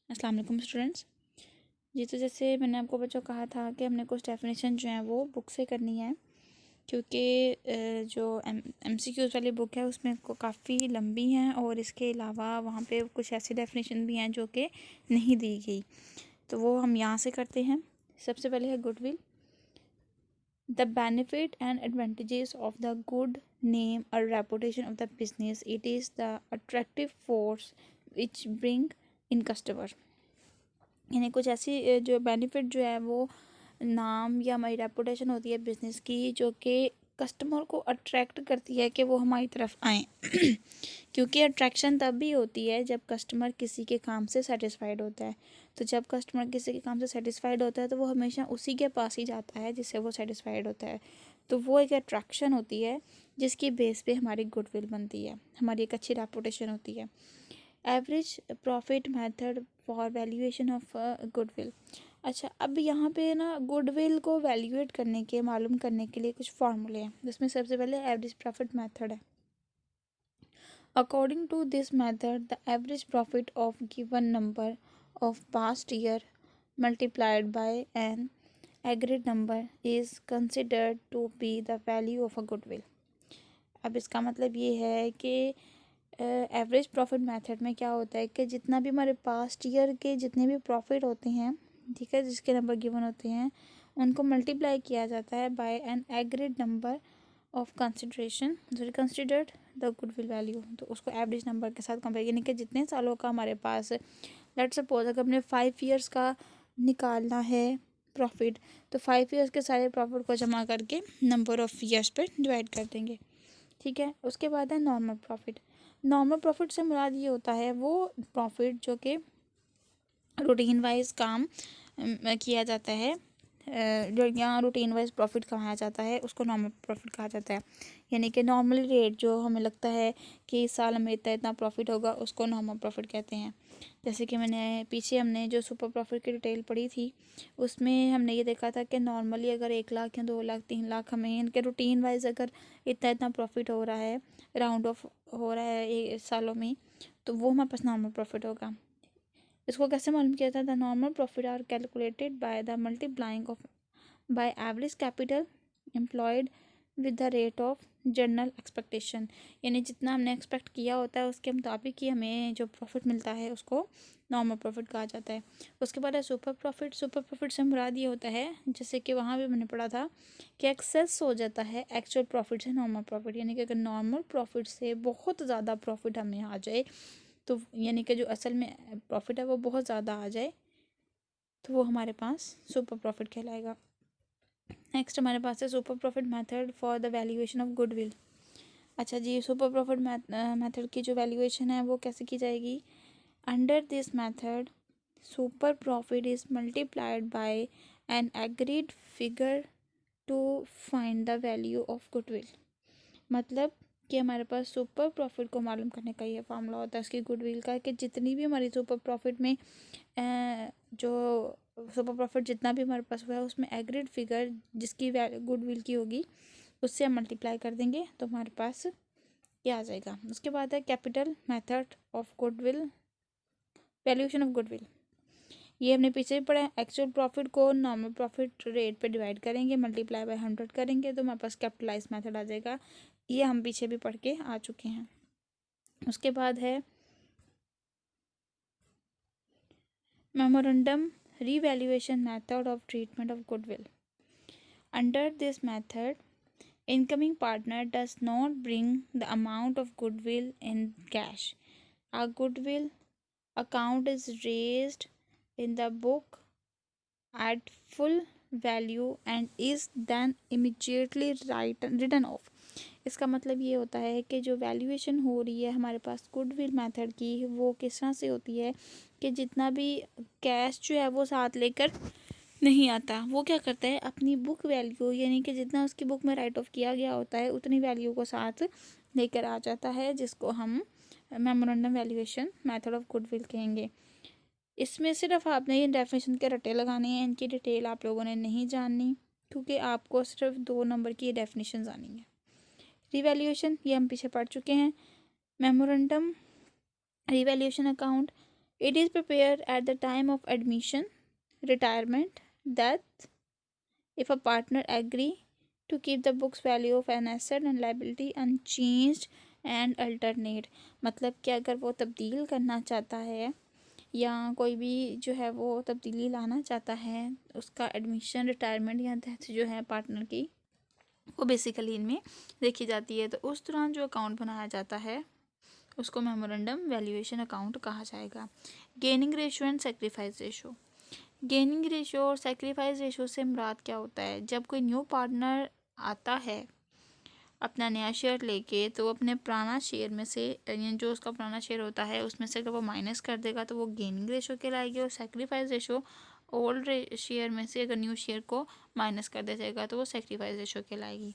अस्सलाम वालेकुम स्टूडेंट्स। जी, तो जैसे मैंने आपको बच्चों कहा था कि हमने कुछ डेफिनेशन जो हैं वो बुक से करनी है, क्योंकि जो MCQs वाली बुक है उसमें काफ़ी लंबी हैं और इसके अलावा वहाँ पे कुछ ऐसी डेफिनेशन भी हैं जो कि नहीं दी गई, तो वो हम यहाँ से करते हैं। सबसे पहले है goodwill. The benefit and advantages of the good name और reputation of the business, it is the attractive force which bring in customer. यानी कुछ ऐसी जो बेनिफिट जो है वो नाम या हमारी रेपुटेशन होती है बिज़नेस की, जो कि कस्टमर को अट्रैक्ट करती है कि वो हमारी तरफ आएँ क्योंकि अट्रैक्शन तब भी होती है जब कस्टमर किसी के काम से सेटिस्फाइड होता है। तो जब कस्टमर किसी के काम से सेटिस्फाइड होता है तो वो हमेशा उसी के पास ही जाता है जिससे वो सेटिस्फाइड होता है। तो वो एक अट्रैक्शन होती है जिसकी बेस पे हमारी गुडविल बनती है, हमारी एक अच्छी रेपुटेशन होती है। Average profit method for valuation of goodwill. अच्छा, अब यहाँ पे ना गुडविल को वैल्यूएट करने के, मालूम करने के लिए कुछ फार्मूले हैं, जिसमें सबसे पहले एवरेज प्रॉफिट मेथड है। According to this method the average profit of given number of past year multiplied by an agreed number is considered to be the value of a goodwill. अब इसका मतलब ये है कि एवरेज प्रॉफिट मेथड में क्या होता है कि जितना भी हमारे पास्ट ईयर के जितने भी प्रॉफिट होते हैं, ठीक है, जिसके नंबर गिवन होते हैं, उनको मल्टीप्लाई किया जाता है by an agreed number of consideration considered the goodwill value. तो उसको एवरेज नंबर के साथ कंपेयर, यानी कि जितने सालों का हमारे पास, लेट सपोज अगर हमने 5 ईयर्स का निकालना है प्रॉफिट, तो 5 ईयर्स के सारे प्रॉफिट को जमा करके नंबर ऑफ ईयर्स पर डिवाइड कर देंगे, ठीक है। उसके बाद है नॉर्मल प्रॉफिट। नॉर्मल प्रॉफिट से मुराद ये होता है वो प्रॉफिट जो कि रूटीन वाइज काम किया जाता है, जो यहाँ रूटीन वाइज प्रॉफिट कमाया जाता है उसको नॉर्मल प्रॉफिट कहा जाता है। यानी कि नॉर्मली रेट जो हमें लगता है कि इस साल हमें इतना इतना प्रॉफिट होगा, उसको नॉर्मल प्रॉफिट कहते हैं। जैसे कि हमने जो सुपर प्रॉफिट की डिटेल पढ़ी थी, उसमें हमने ये देखा था कि नॉर्मली अगर 1 लाख या 2 लाख 3 लाख हमें इनके रूटीन वाइज अगर इतना इतना प्रॉफिट हो रहा है, राउंड ऑफ हो रहा है सालों में, तो वो हमारे पास नॉर्मल प्रॉफिट होगा। इसको कैसे मालूम किया था? The normal profit are calculated by the multiplying of by average capital employed with the rate of general expectation. यानी जितना हमने एक्सपेक्ट किया होता है उसके मुताबिक ही हमें जो प्रॉफिट मिलता है उसको नॉर्मल प्रॉफिट कहा जाता है। उसके बाद है सुपर प्रॉफिट। सुपर प्रॉफिट से मुराद ये होता है, जैसे कि वहाँ भी मैंने पढ़ा था कि एक्सेस हो जाता है एक्चुअल प्रॉफिट से नॉर्मल प्रॉफिट। यानी कि अगर नॉर्मल प्रॉफिट से बहुत ज़्यादा प्रॉफिट हमें आ जाए, तो यानी कि जो असल में प्रॉफिट है वो बहुत ज़्यादा आ जाए, तो वो हमारे पास सुपर प्रॉफिट कहलाएगा। नेक्स्ट हमारे पास है super profit method for the valuation of goodwill. अच्छा जी, सुपर प्रॉफिट मेथड की जो वैल्यूएशन है वो कैसे की जाएगी? Under this method super profit is multiplied by an agreed figure to find the value of goodwill. मतलब कि हमारे पास सुपर प्रॉफिट को मालूम करने का ये फार्मूला होता है उसकी गुडविल का, कि जितनी भी हमारी सुपर प्रॉफिट में जो सुपर प्रॉफिट जितना भी हमारे पास हुआ है उसमें एग्रीड फिगर जिसकी गुडविल की होगी उससे हम मल्टीप्लाई कर देंगे तो हमारे पास क्या आ जाएगा। उसके बाद है capital method of goodwill, valuation of goodwill. ये हमने पीछे भी पढ़ा है। एक्चुअल प्रॉफिट को नॉर्मल प्रॉफिट रेट पे डिवाइड करेंगे, मल्टीप्लाई बाय 100 करेंगे तो हमारे पास कैपिटलाइज मेथड आ जाएगा। ये हम पीछे भी पढ़ के आ चुके हैं। उसके बाद है memorandum revaluation method of treatment of goodwill. Under this method, incoming partner does not bring the amount of goodwill in cash. A goodwill account is raised in the book at full value and is then immediately written off. इसका मतलब ये होता है कि जो valuation हो रही है हमारे पास गुडविल मेथड की, वो किस तरह से होती है कि जितना भी कैश जो है वो साथ लेकर नहीं आता, वो क्या करता है अपनी बुक वैल्यू, यानी कि जितना उसकी बुक में राइट ऑफ किया गया होता है उतनी वैल्यू को साथ लेकर आ जाता है, जिसको हम memorandum valuation method of goodwill कहेंगे। इसमें सिर्फ आपने ये डेफिनेशन के रटे लगाने हैं, इनकी डिटेल आप लोगों ने नहीं जाननी, क्योंकि आपको सिर्फ 2 नंबर की डेफिनेशन आनी है। रिवैल्यूएशन ये हम पीछे पढ़ चुके हैं। Memorandum revaluation account, It is prepared at the time of admission, retirement, death, if a partner agree to keep the book's value of an asset and liability unchanged and alternate. मतलब कि अगर वो तब्दील करना चाहता है या कोई भी जो है वो तब्दीली लाना चाहता है, उसका एडमिशन, रिटायरमेंट या डेथ जो है पार्टनर की, वो बेसिकली इनमें देखी जाती है। तो उस दौरान जो अकाउंट बनाया जाता है उसको मेमोरेंडम वैल्यूएशन अकाउंट कहा जाएगा। Gaining ratio and sacrifice ratio. Gaining ratio और सेक्रीफाइस रेशियो से मुराद क्या होता है? जब कोई न्यू पार्टनर आता है अपना नया शेयर लेके, तो वो अपने पुराना शेयर में से, यानी जो उसका पुराना शेयर होता है उसमें से अगर वो माइनस कर देगा तो वो गेनिंग रेशियो कहलाएगी। और सेक्रीफाइस रेशियो ओल्ड शेयर में से अगर न्यू शेयर को माइनस कर दे जाएगा तो वो सेक्रीफाइस रेशियो कहलाएगी।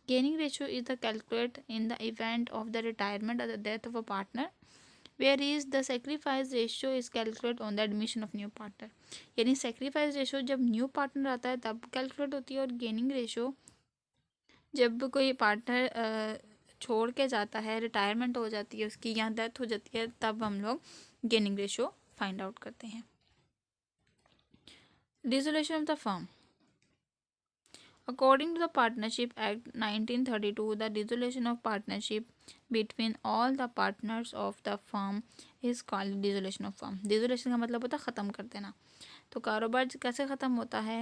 Gaining ratio is the calculate in the event of the retirement और the death of a partner, where is the sacrifice ratio is calculate on the admission of new partner. यानी sacrifice ratio जब new partner आता है तब calculate होती है, और gaining ratio जब कोई पार्टनर छोड़ के जाता है, रिटायरमेंट हो जाती है उसकी या डेथ हो जाती है, तब हम लोग गेनिंग रेशियो फाइंड आउट करते हैं। Dissolution of the firm. According to the Partnership Act 1932, the dissolution of partnership between all the partners of the firm is called dissolution of firm. Dissolution का मतलब होता है ख़त्म कर देना। तो कारोबार कैसे ख़त्म होता है?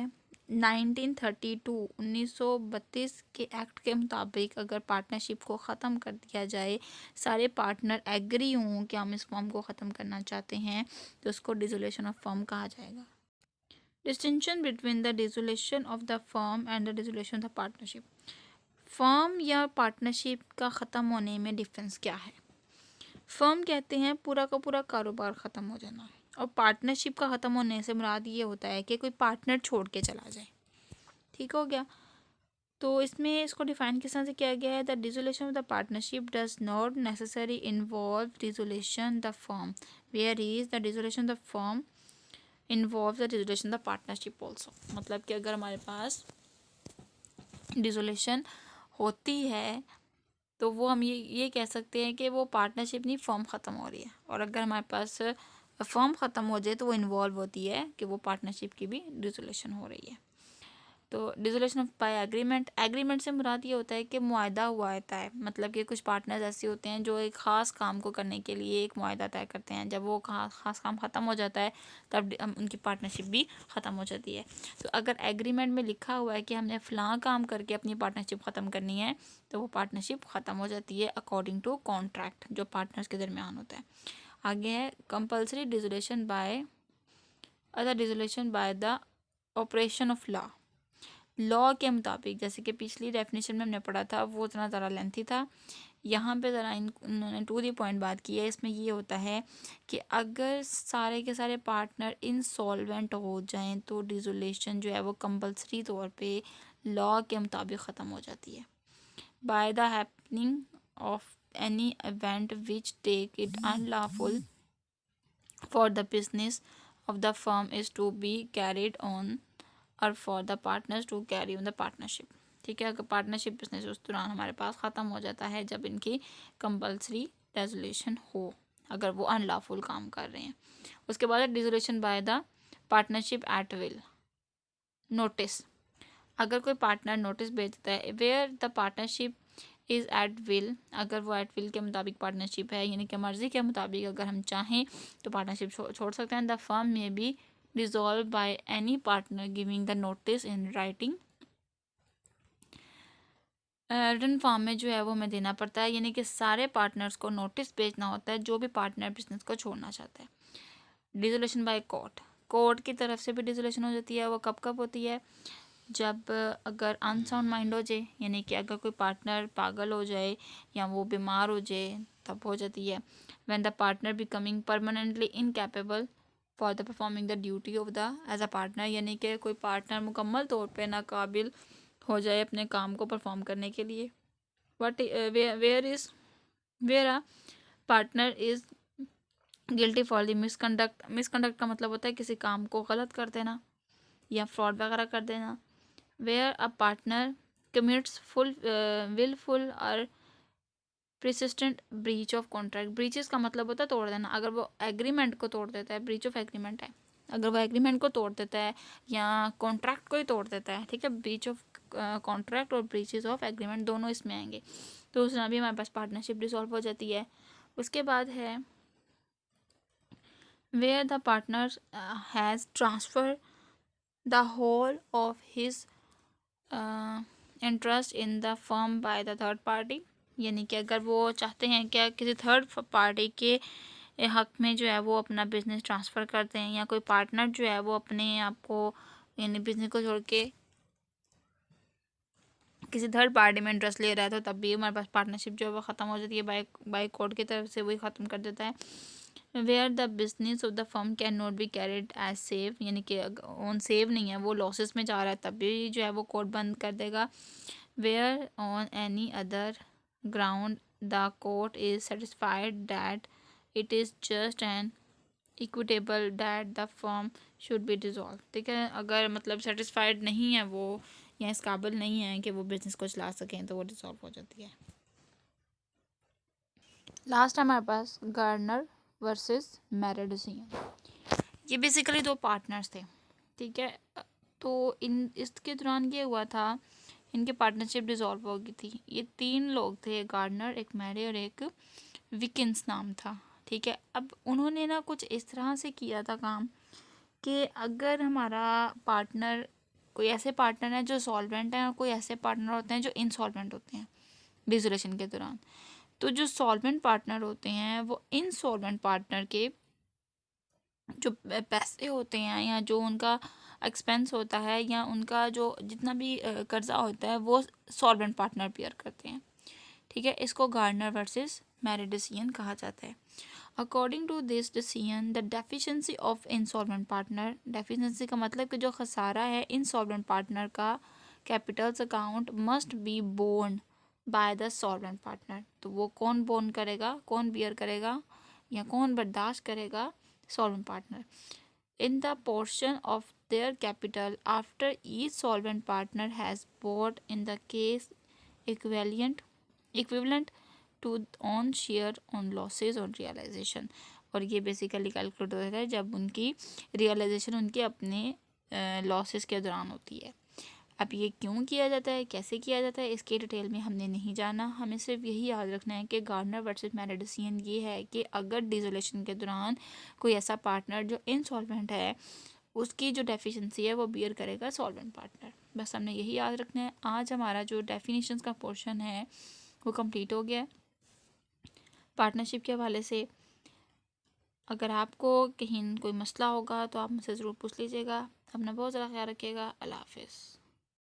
1932 1932 के एक्ट के मुताबिक अगर पार्टनरशिप को ख़त्म कर दिया जाए, सारे पार्टनर एग्री हों कि हम इस फर्म को ख़त्म करना चाहते हैं, तो उसको डिसोल्यूशन ऑफ फर्म कहा जाएगा। Distinction between the dissolution of the firm and the dissolution of the partnership. Firm या पार्टनरशिप का ख़त्म होने में डिफरेंस क्या है? फर्म कहते हैं पूरा का पूरा कारोबार ख़त्म हो जाना, और पार्टनरशिप का ख़त्म होने से मुराद ये होता है कि कोई पार्टनर छोड़ के चला जाए। ठीक हो गया? तो इसमें इसको डिफाइन किस तरह से किया गया है? The dissolution of the partnership does not necessary involve dissolution the firm, where is the dissolution the firm involve the dissolution the partnership also. मतलब कि अगर हमारे पास डिसोल्यूशन होती है तो वो हम ये कह सकते हैं कि वो पार्टनरशिप नहीं, फर्म ख़त्म हो रही है। और अगर हमारे पास फर्म ख़त्म हो जाए तो वो इन्वॉल्व होती है कि वो पार्टनरशिप की भी डिसोल्यूशन हो रही है। तो dissolution of by agreement. Agreement से मुराद ये होता है कि मुआहदा हुआ होता है। मतलब कि कुछ पार्टनर्स ऐसे होते हैं जो एक ख़ास काम को करने के लिए एक मुआहदा तय करते हैं। जब वो ख़ास काम ख़त्म हो जाता है तब उनकी पार्टनरशिप भी ख़त्म हो जाती है। तो अगर एग्रीमेंट में लिखा हुआ है कि हमने फ़लाँ काम करके अपनी पार्टनरशिप ख़त्म करनी है, तो वो पार्टनरशिप ख़त्म हो जाती है अकॉर्डिंग टू कॉन्ट्रैक्ट जो पार्टनर्स के दरमियान होता है। आगे है compulsory dissolution by the operation of law के मुताबिक। जैसे कि पिछली डेफिनेशन में हमने पढ़ा था वो इतना ज़रा लेंथी था, यहाँ पे ज़रा इन्होंने टू दी पॉइंट बात की है। इसमें ये होता है कि अगर सारे के सारे पार्टनर इंसॉल्वेंट हो जाएं तो डिसोल्यूशन जो है वो कंपल्सरी तौर पे लॉ के मुताबिक ख़त्म हो जाती है। By the happening of any event which take it unlawful for the business of the firm is to be carried on और for the partners to carry on the partnership. ठीक है? अगर पार्टनरशिप बिजनेस उस दौरान हमारे पास ख़त्म हो जाता है जब इनकी कंपल्सरी रेजोल्यूशन हो, अगर वो अनलॉफुल काम कर रहे हैं। उसके बाद dissolution by the partnership at will. Notice. अगर कोई पार्टनर नोटिस भेजता है where the partnership is at will, अगर वो एट विल के मुताबिक पार्टनरशिप है, यानी कि मर्ज़ी के मुताबिक अगर हम चाहें तो पार्टनरशिप छोड़ सकते हैं। द फर्म में be dissolved by any partner giving the notice in writing। Written form में जो है वो हमें देना पड़ता है, यानी कि सारे पार्टनर्स को नोटिस भेजना होता है जो भी पार्टनर बिजनेस को छोड़ना चाहता है। Dissolution by court. कोर्ट की तरफ से भी डिसोल्यूशन हो जाती है। वो कब कब होती है? जब अगर अनसाउंड माइंड हो जाए, यानी कि अगर कोई पार्टनर पागल हो जाए या वो बीमार हो जाए तब हो जाती है। When the partner becoming permanently incapable for the performing the duty of the as a partner, यानी कि कोई पार्टनर मुकम्मल तौर पे नाकाबिल हो जाए अपने काम को परफॉर्म करने के लिए। What where a partner is guilty for the misconduct. Misconduct का मतलब होता है किसी काम को गलत कर देना या फ्रॉड वगैरह कर देना। Where a partner commits willful or persistent breach of contract, breaches का मतलब होता है तोड़ देना, अगर वो एग्रीमेंट को तोड़ देता है, ब्रीच ऑफ एग्रीमेंट है, अगर वो एग्रीमेंट को तोड़ देता है या कॉन्ट्रैक्ट को ही तोड़ देता है, ठीक है, ब्रीच ऑफ कॉन्ट्रैक्ट और ब्रीचेस ऑफ एग्रीमेंट दोनों इसमें आएंगे, तो उसमें भी हमारे पास पार्टनरशिप डिसॉल्व हो जाती है। उसके बाद है where the partner has transferred the whole of his interest in the firm by the third party, यानी कि अगर वो चाहते हैं कि किसी थर्ड पार्टी के हक में जो है वो अपना बिजनेस ट्रांसफ़र करते हैं, या कोई पार्टनर जो है वो अपने आप को यानी बिजनेस को छोड़ के किसी थर्ड पार्टी में इंटरेस्ट ले रहा है, तो तब भी हमारे पास पार्टनरशिप जो है वो ख़त्म हो जाती है, बाय कोर्ट की तरफ से वही ख़त्म कर देता है। Where the business of the firm can not be carried as save, यानी कि ऑन सेव नहीं है, वो लॉसेस में जा रहा है, तब भी जो है वो कोर्ट बंद कर देगा। Where on any other ground the court is satisfied that it is just and equitable that the firm should be dissolve, ठीक है, अगर मतलब सेटिस्फाइड नहीं है वो या इस काबिल नहीं है कि वो बिजनेस को चला सकें, तो वो डिसॉल्व हो जाती है। लास्ट हमारे पास गार्डनर वर्सेस मेरेडिसियन, ये बेसिकली दो पार्टनर्स थे, ठीक है, तो इसके दौरान ये हुआ था, इनकी पार्टनरशिप डिसॉल्व हो गई थी। ये तीन लोग थे, गार्डनर, एक मैरी और एक विकिंस नाम था, ठीक है। अब उन्होंने ना कुछ इस तरह से किया था काम कि अगर हमारा पार्टनर, कोई ऐसे पार्टनर हैं जो सॉल्वेंट हैं और कोई ऐसे पार्टनर होते हैं जो इनसॉल्वेंट होते हैं डिसोल्यूशन के दौरान, तो जो सॉल्वेंट पार्टनर होते हैं वो इनसॉल्वेंट पार्टनर के जो पैसे होते हैं या जो उनका एक्सपेंस होता है या उनका जो जितना भी कर्जा होता है वो सॉल्वेंट पार्टनर बेयर करते हैं, ठीक है। इसको गार्डनर वर्सेस मेरेडिसियन कहा जाता है। According to this decision the deficiency of insolvent partner, deficiency का मतलब कि जो खसारा है इंसॉल्वेंट पार्टनर का capitals account must be borne by the solvent partner, तो वो कौन बोर्न करेगा, कौन बियर करेगा या कौन बर्दाश्त करेगा, solvent partner. In the portion of their capital after each solvent partner has borne in the case equivalent to on share on losses on realization, और ये बेसिकली कैलकुलेट होता है जब उनकी रियलाइजेशन उनके अपने लॉसेस के दौरान होती है। अब ये क्यों किया जाता है, कैसे किया जाता है, इसके डिटेल में हमने नहीं जाना, हमें सिर्फ यही याद रखना है कि गार्डनर वर्सेस मेरेडिसियन ये है कि अगर डिसोल्यूशन के दौरान कोई ऐसा पार्टनर जो इनसॉल्वेंट है उसकी जो डेफिशिएंसी है वो बियर करेगा सॉल्वेंट पार्टनर, बस हमने यही याद रखना है। आज हमारा जो डेफिनेशंस का पोर्शन है वो कंप्लीट हो गया पार्टनरशिप के हवाले से। अगर आपको कहीं कोई मसला होगा तो आप मुझसे ज़रूर पूछ लीजिएगा। अपना बहुत ज़्यादा ख्याल रखिएगा। अल्लाह हाफिज़।